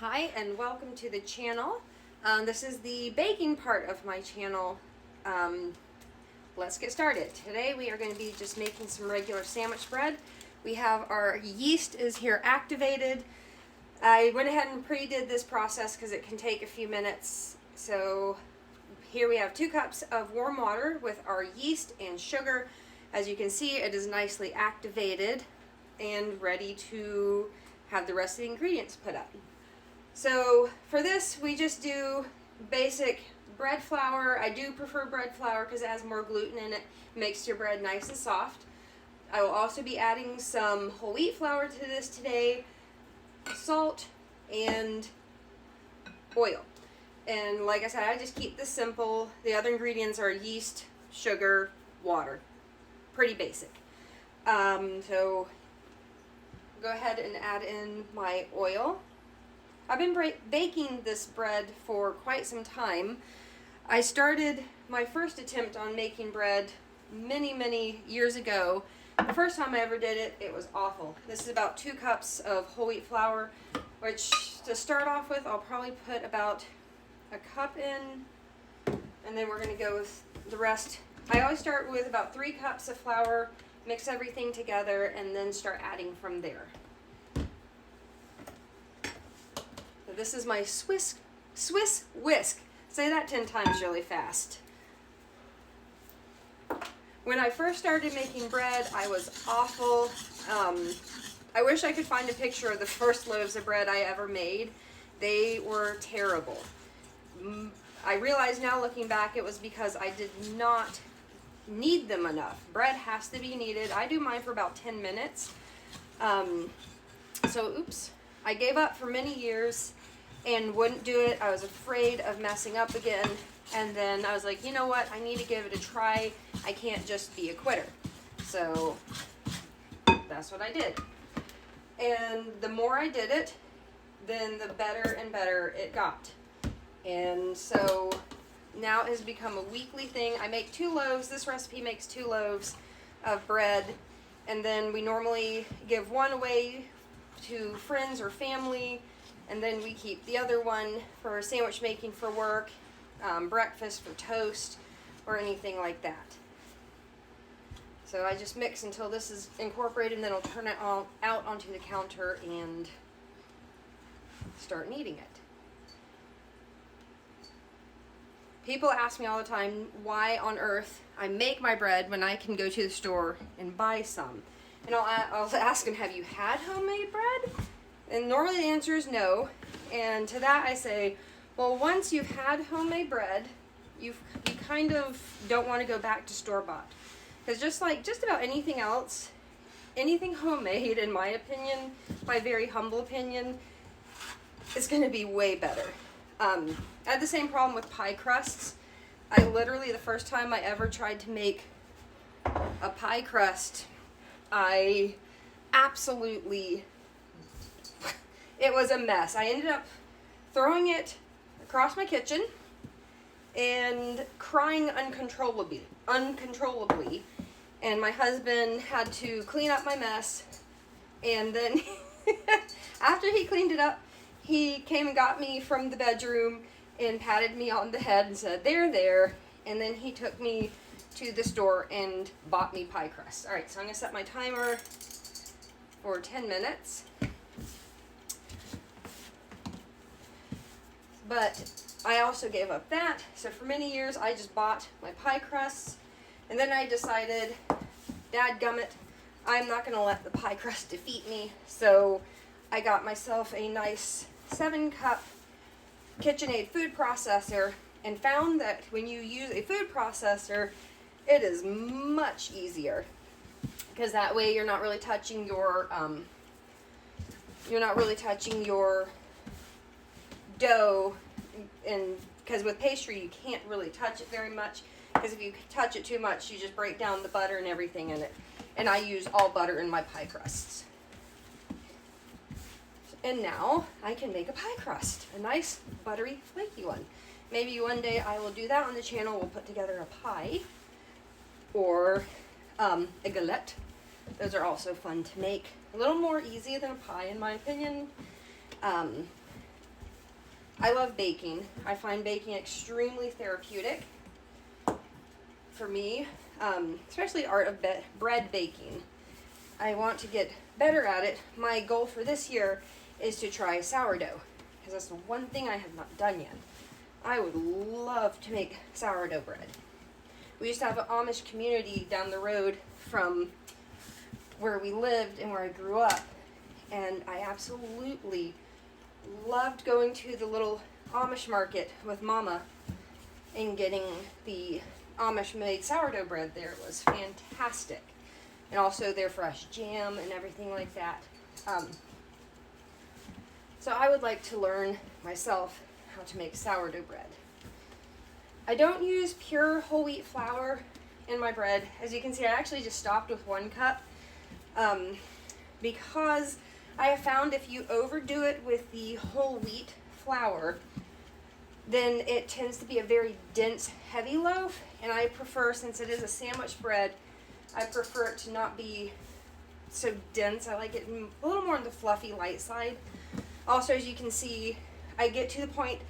Hi and welcome to the channel. This is the baking part of my channel. Let's get started. Today we are going to be just making some regular sandwich bread. We have our yeast is here activated. I went ahead and pre-did this process because it can take a few minutes. So here we have 2 cups of warm water with our yeast and sugar. As you can see, it is nicely activated and ready to have the rest of the ingredients put up. So for this, we just do basic bread flour. I do prefer bread flour because it has more gluten in it, makes your bread nice and soft. I will also be adding some whole wheat flour to this today, salt, and oil. And like I said, I just keep this simple. The other ingredients are yeast, sugar, water. Pretty basic. So go ahead and add in my oil. I've been baking this bread for quite some time. I started my first attempt on making bread many years ago. The first time I ever did it, it was awful. This is about 2 cups of whole wheat flour, which to start off with, I'll probably put about a cup in, and then we're going to go with the rest. I always start with about 3 cups of flour, mix everything together, and then start adding from there. This is my Swiss whisk. Say that 10 times really fast. When I first started making bread, I was awful. I wish I could find a picture of the first loaves of bread I ever made. They were terrible. I realize now looking back it was because I did not knead them enough. Bread has to be kneaded. I do mine for about 10 minutes. Oops. I gave up for many years and wouldn't do it. I was afraid of messing up again. And then I was like, you know what? I need to give it a try. I can't just be a quitter. So that's what I did. And the more I did it, then the better and better it got. And so now it has become a weekly thing. I make 2 loaves. This recipe makes 2 loaves of bread. And then we normally give one away to friends or family. And then we keep the other one for sandwich making for work, breakfast for toast, or anything like that. So I just mix until this is incorporated, and then I'll turn it all out onto the counter and start kneading it. People ask me all the time why on earth I make my bread when I can go to the store and buy some. And I'll ask them, have you had homemade bread? And normally the answer is no. And to that I say, well, once you've had homemade bread, you kind of don't want to go back to store-bought. Because just like just about anything else, anything homemade, in my opinion, my very humble opinion, is going to be way better. I had the same problem with pie crusts. I literally, the first time I ever tried to make a pie crust, I absolutely... It was a mess. I ended up throwing it across my kitchen and crying uncontrollably. And my husband had to clean up my mess. And then after he cleaned it up, he came and got me from the bedroom and patted me on the head and said, there. And then he took me to the store and bought me pie crust. All right, so I'm going to set my timer for 10 minutes. But I also gave up that. So for many years, I just bought my pie crusts. And then I decided, dadgummit, I'm not going to let the pie crust defeat me. So I got myself a nice 7-cup KitchenAid food processor and found that when you use a food processor, it is much easier. Because that way you're not really touching your, dough, and because with pastry you can't really touch it very much, because if you touch it too much you just break down the butter and everything in it, and I use all butter in my pie crusts. And now I can make a pie crust, a nice buttery flaky one. Maybe one day I will do that on the channel. We'll put together a pie or a galette. Those are also fun to make, a little more easy than a pie in my opinion. I love baking. I find baking extremely therapeutic for me, especially art of bread baking. I want to get better at it. My goal for this year is to try sourdough, because that's the one thing I have not done yet. I would love to make sourdough bread. We used to have an Amish community down the road from where we lived and where I grew up, and I absolutely loved going to the little Amish market with Mama and getting the Amish made sourdough bread there. It was fantastic. And also their fresh jam and everything like that. So I would like to learn myself how to make sourdough bread. I don't use pure whole wheat flour in my bread. As you can see, I actually just stopped with 1 cup because I have found if you overdo it with the whole wheat flour, then it tends to be a very dense, heavy loaf, and I prefer, since it is a sandwich bread, I prefer it to not be so dense. I like it a little more on the fluffy, light side. Also, as you can see, I get to the point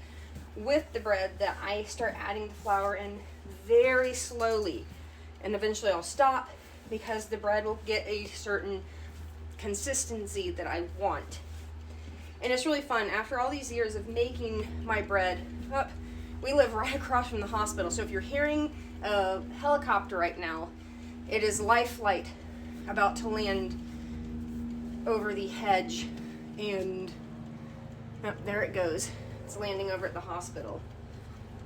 with the bread that I start adding the flour in very slowly, and eventually I'll stop because the bread will get a certain consistency that I want. And it's really fun. After all these years of making my bread, we live right across from the hospital, so if you're hearing a helicopter right now, it is Life Flight about to land over the hedge, and there it goes. It's landing over at the hospital.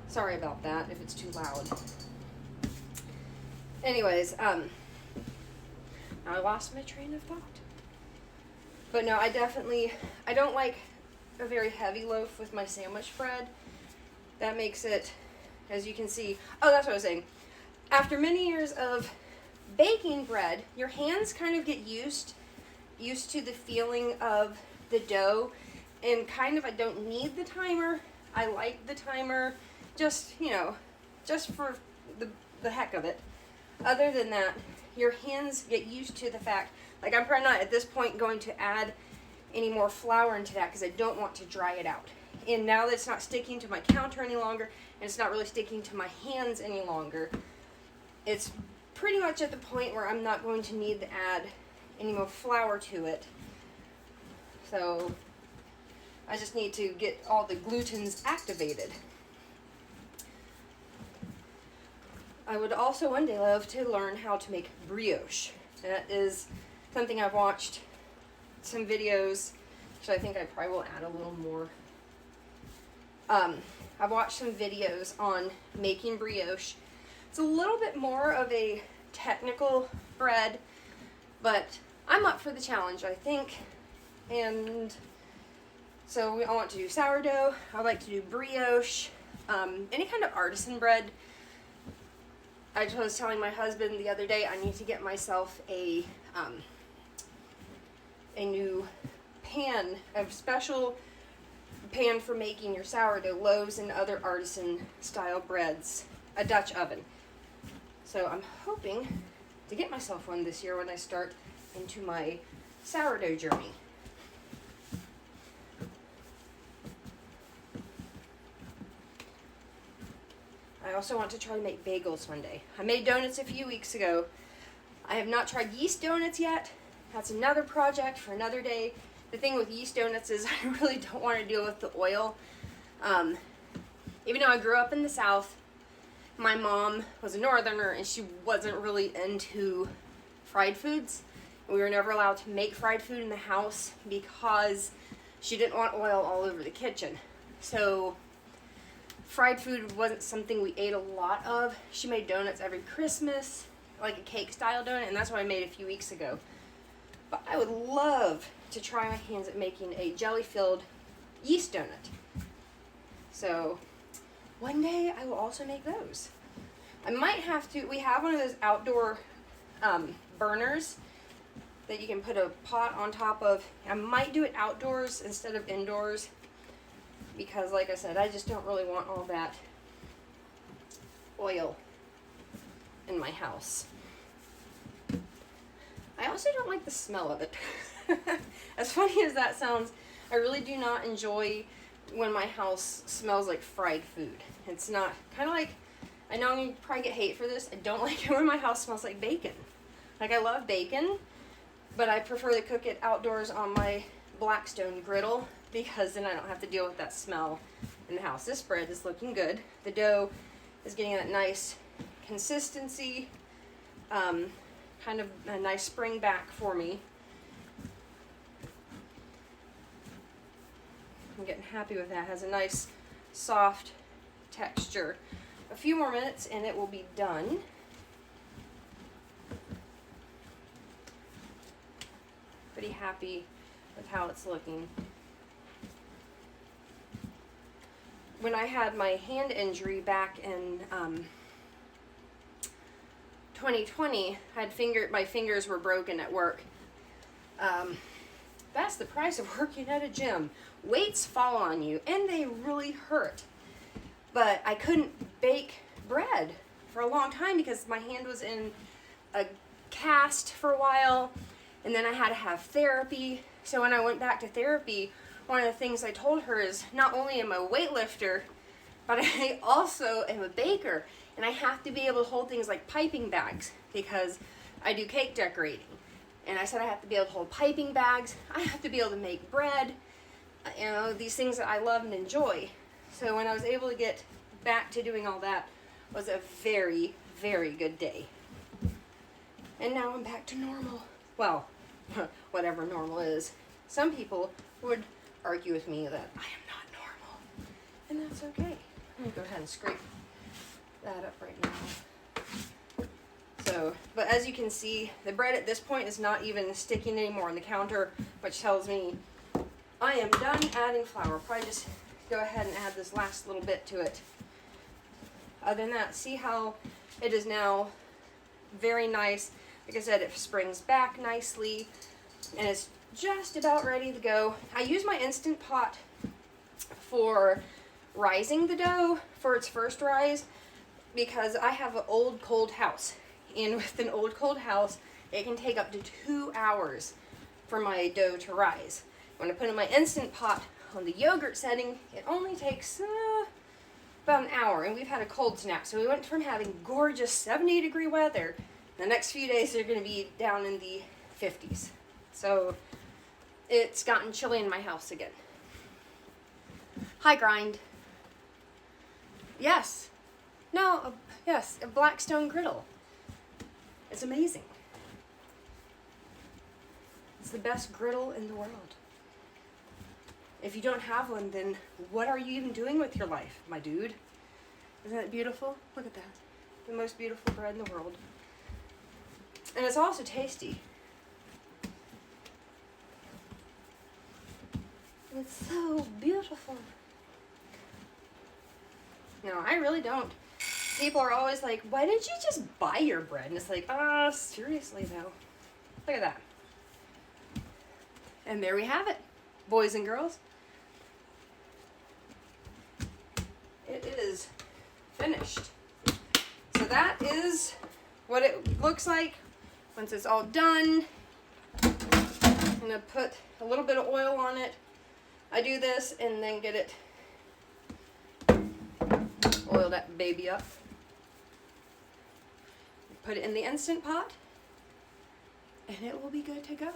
Sorry about that if it's too loud. Anyways, now I lost my train of thought. But no, I don't like a very heavy loaf with my sandwich bread. That makes it, as you can see, that's what I was saying. After many years of baking bread, your hands kind of get used to the feeling of the dough, and kind of I don't need the timer. I like the timer just for the heck of it. Other than that, your hands get used to the fact, like I'm probably not at this point going to add any more flour into that because I don't want to dry it out. And now that it's not sticking to my counter any longer, and it's not really sticking to my hands any longer, it's pretty much at the point where I'm not going to need to add any more flour to it. So I just need to get all the glutens activated. I would also one day love to learn how to make brioche. That is something I've watched some videos, which I think I probably will add a little more. I've watched some videos on making brioche. It's a little bit more of a technical bread, but I'm up for the challenge, I think. And so I want to do sourdough. I like to do brioche, any kind of artisan bread. I was telling my husband the other day I need to get myself a new pan, a special pan for making your sourdough loaves and other artisan style breads, a Dutch oven. So I'm hoping to get myself one this year when I start into my sourdough journey. I also want to try to make bagels one day. I made donuts a few weeks ago. I have not tried yeast donuts yet. That's another project for another day. The thing with yeast donuts is I really don't want to deal with the oil. Even though I grew up in the South, my mom was a northerner and she wasn't really into fried foods. We were never allowed to make fried food in the house because she didn't want oil all over the kitchen. So fried food wasn't something we ate a lot of. She made donuts every Christmas, like a cake style donut, and that's what I made a few weeks ago. But I would love to try my hands at making a jelly-filled yeast donut. So one day I will also make those. I might have to, we have one of those outdoor burners that you can put a pot on top of. I might do it outdoors instead of indoors because, like I said, I just don't really want all that oil in my house. I also don't like the smell of it. As funny as that sounds, I really do not enjoy when my house smells like fried food. It's not, kind of like, I know I'm going to probably get hate for this, I don't like it when my house smells like bacon. Like, I love bacon, but I prefer to cook it outdoors on my Blackstone griddle because then I don't have to deal with that smell in the house. This bread is looking good. The dough is getting that nice consistency, kind of a nice spring back for me. I'm getting happy with that. It has a nice soft texture. A few more minutes and it will be done. Pretty happy with how it's looking. When I had my hand injury back in 2020, my fingers were broken at work. That's the price of working at a gym. Weights fall on you and they really hurt. But I couldn't bake bread for a long time because my hand was in a cast for a while, and then I had to have therapy. So when I went back to therapy, one of the things I told her is not only am I a weightlifter, but I also am a baker, and I have to be able to hold things like piping bags because I do cake decorating. And I said I have to be able to hold piping bags, I have to be able to make bread, you know, these things that I love and enjoy. So when I was able to get back to doing all that was a very, very good day. And now I'm back to normal. Well, whatever normal is. Some people would argue with me that I am not normal. And that's okay. I'm going to go ahead and scrape that up right now. So, but as you can see, the bread at this point is not even sticking anymore on the counter, which tells me I am done adding flour. Probably just go ahead and add this last little bit to it. Other than that, see how it is now very nice. Like I said, it springs back nicely and it's just about ready to go. I use my Instant Pot for rising the dough for its first rise because I have an old cold house, and with an old cold house it can take up to 2 hours for my dough to rise. When I put in my Instant Pot on the yogurt setting, it only takes about an hour, and we've had a cold snap, so we went from having gorgeous 70-degree weather. The next few days they're going to be down in the 50s. So it's gotten chilly in my house again. Hi, grind. Yes. No, yes, a Blackstone griddle. It's amazing. It's the best griddle in the world. If you don't have one, then what are you even doing with your life, my dude? Isn't that beautiful? Look at that. The most beautiful bread in the world. And it's also tasty. It's so beautiful. No, I really don't. People are always like, why didn't you just buy your bread? And it's like, seriously though. Look at that. And there we have it, boys and girls. It is finished. So that is what it looks like once it's all done. I'm gonna put a little bit of oil on it. I do this and then get it, oil that baby up. Put it in the Instant Pot and it will be good to go.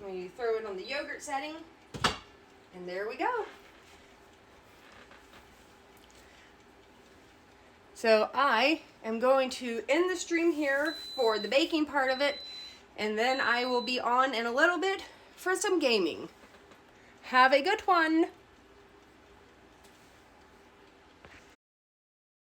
When you throw it on the yogurt setting, and there we go. So I am going to end the stream here for the baking part of it, and then I will be on in a little bit for some gaming. Have a good one.